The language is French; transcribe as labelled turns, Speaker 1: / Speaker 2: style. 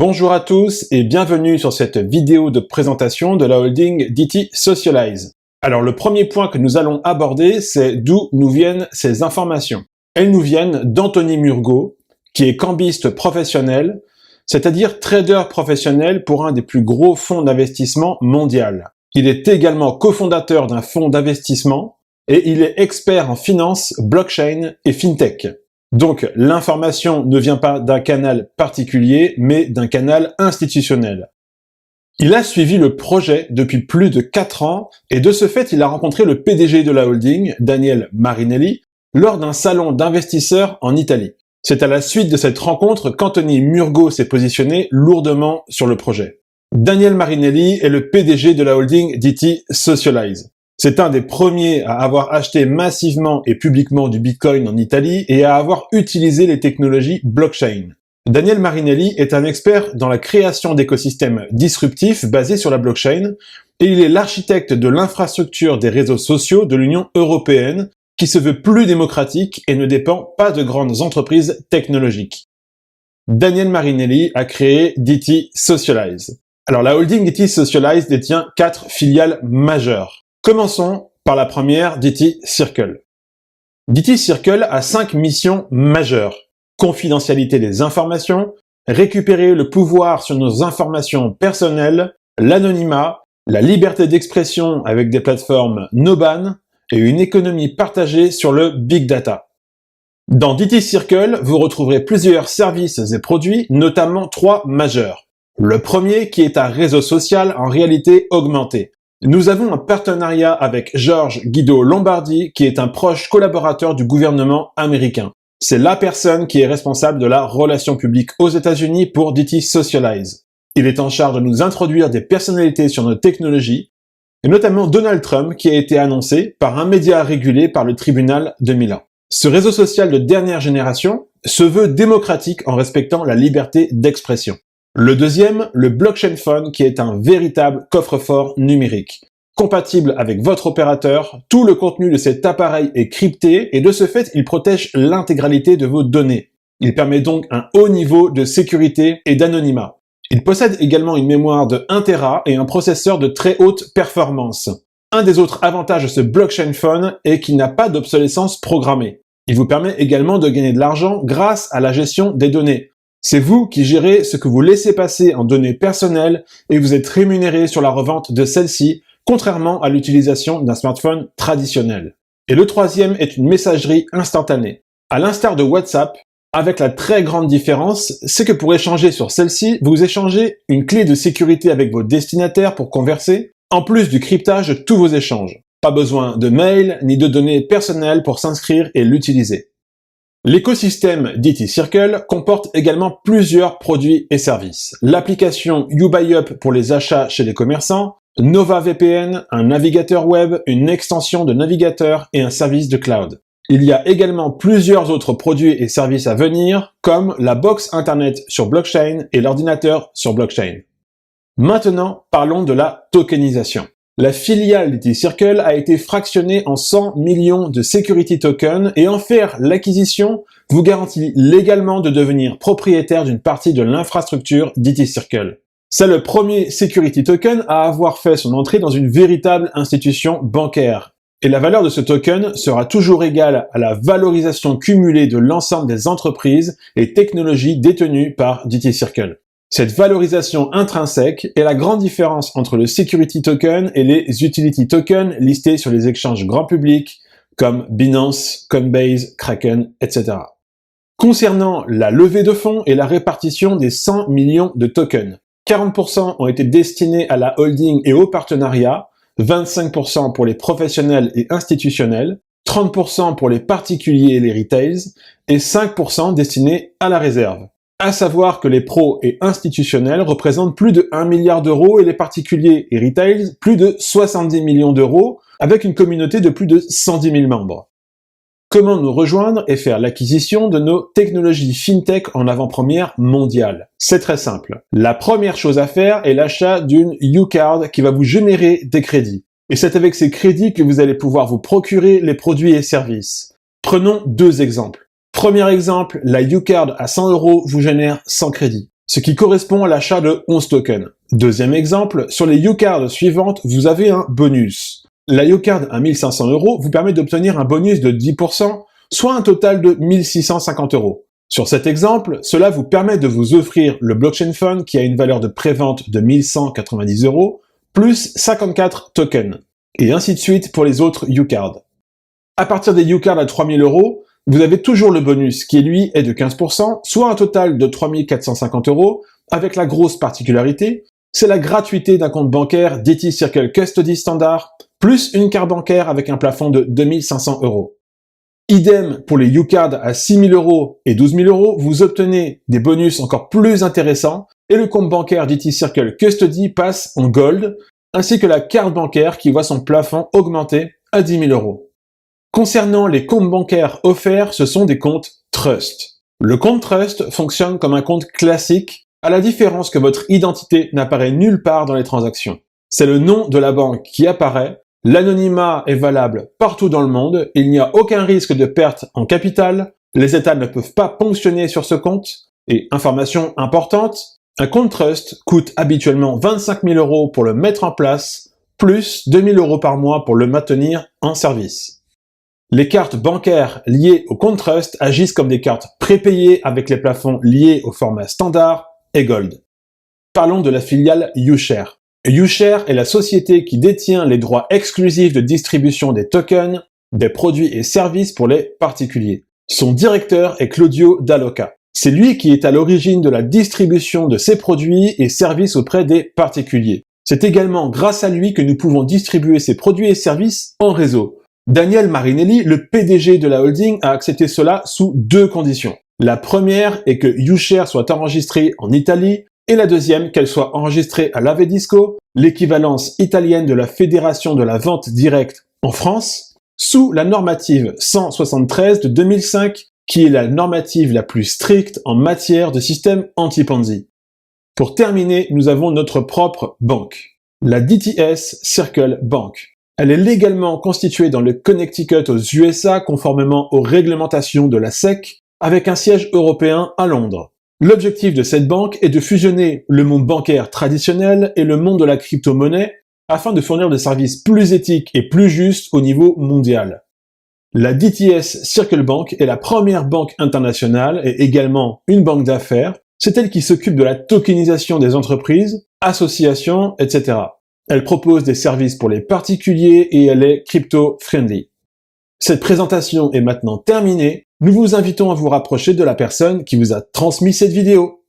Speaker 1: Bonjour à tous et bienvenue sur cette vidéo de présentation de la holding DT Socialize. Alors le premier point que nous allons aborder, c'est d'où nous viennent ces informations. Elles nous viennent d'Anthony Murgo, qui est cambiste professionnel, c'est-à-dire trader professionnel pour un des plus gros fonds d'investissement mondial. Il est également cofondateur d'un fonds d'investissement et il est expert en finance, blockchain et fintech. Donc, l'information ne vient pas d'un canal particulier, mais d'un canal institutionnel. Il a suivi le projet depuis plus de 4 ans, et de ce fait, il a rencontré le PDG de la holding, Daniel Marinelli, lors d'un salon d'investisseurs en Italie. C'est à la suite de cette rencontre qu'Anthony Murgo s'est positionné lourdement sur le projet. Daniel Marinelli est le PDG de la holding DT Socialize. C'est un des premiers à avoir acheté massivement et publiquement du Bitcoin en Italie et à avoir utilisé les technologies blockchain. Daniel Marinelli est un expert dans la création d'écosystèmes disruptifs basés sur la blockchain et il est l'architecte de l'infrastructure des réseaux sociaux de l'Union européenne qui se veut plus démocratique et ne dépend pas de grandes entreprises technologiques. Daniel Marinelli a créé DT Socialize. Alors la holding DT Socialize détient 4 filiales majeures. Commençons par la première, DT Circle. DT Circle a 5 missions majeures. Confidentialité des informations, récupérer le pouvoir sur nos informations personnelles, l'anonymat, la liberté d'expression avec des plateformes no ban et une économie partagée sur le big data. Dans DT Circle, vous retrouverez plusieurs services et produits, notamment 3 majeurs. Le premier qui est un réseau social en réalité augmentée. Nous avons un partenariat avec George Guido Lombardi, qui est un proche collaborateur du gouvernement américain. C'est la personne qui est responsable de la relation publique aux États-Unis pour DT Socialize. Il est en charge de nous introduire des personnalités sur nos technologies, et notamment Donald Trump, qui a été annoncé par un média régulé par le tribunal de Milan. Ce réseau social de dernière génération se veut démocratique en respectant la liberté d'expression. Le deuxième, le Blockchain Phone, qui est un véritable coffre-fort numérique. Compatible avec votre opérateur, tout le contenu de cet appareil est crypté et de ce fait, il protège l'intégralité de vos données. Il permet donc un haut niveau de sécurité et d'anonymat. Il possède également une mémoire de 1 Tera et un processeur de très haute performance. Un des autres avantages de ce Blockchain Phone est qu'il n'a pas d'obsolescence programmée. Il vous permet également de gagner de l'argent grâce à la gestion des données. C'est vous qui gérez ce que vous laissez passer en données personnelles et vous êtes rémunéré sur la revente de celles-ci, contrairement à l'utilisation d'un smartphone traditionnel. Et le troisième est une messagerie instantanée. À l'instar de WhatsApp, avec la très grande différence, c'est que pour échanger sur celle-ci, vous échangez une clé de sécurité avec vos destinataires pour converser, en plus du cryptage de tous vos échanges. Pas besoin de mail ni de données personnelles pour s'inscrire et l'utiliser. L'écosystème DT Circle comporte également plusieurs produits et services. L'application YouBuyUp pour les achats chez les commerçants, Nova VPN, un navigateur web, une extension de navigateur et un service de cloud. Il y a également plusieurs autres produits et services à venir, comme la box internet sur blockchain et l'ordinateur sur blockchain. Maintenant, parlons de la tokenisation. La filiale DT Circle a été fractionnée en 100 millions de security tokens et en faire l'acquisition vous garantit légalement de devenir propriétaire d'une partie de l'infrastructure DT Circle. C'est le premier security token à avoir fait son entrée dans une véritable institution bancaire. Et la valeur de ce token sera toujours égale à la valorisation cumulée de l'ensemble des entreprises et technologies détenues par DT Circle. Cette valorisation intrinsèque est la grande différence entre le security token et les utility tokens listés sur les exchanges grand public comme Binance, Coinbase, Kraken, etc. Concernant la levée de fonds et la répartition des 100 millions de tokens, 40% ont été destinés à la holding et au partenariat, 25% pour les professionnels et institutionnels, 30% pour les particuliers et les retails, et 5% destinés à la réserve. À savoir que les pros et institutionnels représentent plus de 1 milliard d'euros et les particuliers et retails plus de 70 millions d'euros avec une communauté de plus de 110 000 membres. Comment nous rejoindre et faire l'acquisition de nos technologies fintech en avant-première mondiale? C'est très simple. La première chose à faire est l'achat d'une YouCard qui va vous générer des crédits. Et c'est avec ces crédits que vous allez pouvoir vous procurer les produits et services. Prenons 2 exemples. Premier exemple, la YouCard à 100 € vous génère 100 crédits. ce qui correspond à l'achat de 11 tokens. Deuxième exemple, sur les YouCard suivantes, vous avez un bonus. La YouCard à 1500 € vous permet d'obtenir un bonus de 10%, soit un total de 1650 €. Sur cet exemple, cela vous permet de vous offrir le Blockchain Fund qui a une valeur de prévente de 1190 €, plus 54 tokens, et ainsi de suite pour les autres YouCard. À partir des YouCard à 3000 €, vous avez toujours le bonus qui lui est de 15%, soit un total de 3450 €, avec la grosse particularité, c'est la gratuité d'un compte bancaire DT Circle Custody standard, plus une carte bancaire avec un plafond de 2500 €. Idem pour les YouCard à 6000 € et 12 000 €, vous obtenez des bonus encore plus intéressants et le compte bancaire DT Circle Custody passe en Gold, ainsi que la carte bancaire qui voit son plafond augmenter à 10 000 €. Concernant les comptes bancaires offerts, ce sont des comptes Trust. Le compte Trust fonctionne comme un compte classique, à la différence que votre identité n'apparaît nulle part dans les transactions. C'est le nom de la banque qui apparaît. L'anonymat est valable partout dans le monde, il n'y a aucun risque de perte en capital, les États ne peuvent pas ponctionner sur ce compte, et information importante, un compte Trust coûte habituellement 25 000 € pour le mettre en place, plus 2 000 € par mois pour le maintenir en service. Les cartes bancaires liées au compte Trust agissent comme des cartes prépayées avec les plafonds liés au format standard et Gold. Parlons de la filiale YouShare. YouShare est la société qui détient les droits exclusifs de distribution des tokens, des produits et services pour les particuliers. Son directeur est Claudio Dall'Oca. C'est lui qui est à l'origine de la distribution de ces produits et services auprès des particuliers. C'est également grâce à lui que nous pouvons distribuer ces produits et services en réseau. Daniel Marinelli, le PDG de la holding, a accepté cela sous deux conditions. La première est que YouShare soit enregistré en Italie, et la deuxième, qu'elle soit enregistrée à l'Avedisco, l'équivalence italienne de la Fédération de la vente directe en France, sous la normative 173 de 2005, qui est la normative la plus stricte en matière de système anti-Ponzi. Pour terminer, nous avons notre propre banque, la DTS Circle Bank. Elle est légalement constituée dans le Connecticut aux USA conformément aux réglementations de la SEC, avec un siège européen à Londres. L'objectif de cette banque est de fusionner le monde bancaire traditionnel et le monde de la crypto-monnaie afin de fournir des services plus éthiques et plus justes au niveau mondial. La DTS Circle Bank est la première banque internationale et également une banque d'affaires. C'est elle qui s'occupe de la tokenisation des entreprises, associations, etc. Elle propose des services pour les particuliers et elle est crypto-friendly. Cette présentation est maintenant terminée. Nous vous invitons à vous rapprocher de la personne qui vous a transmis cette vidéo.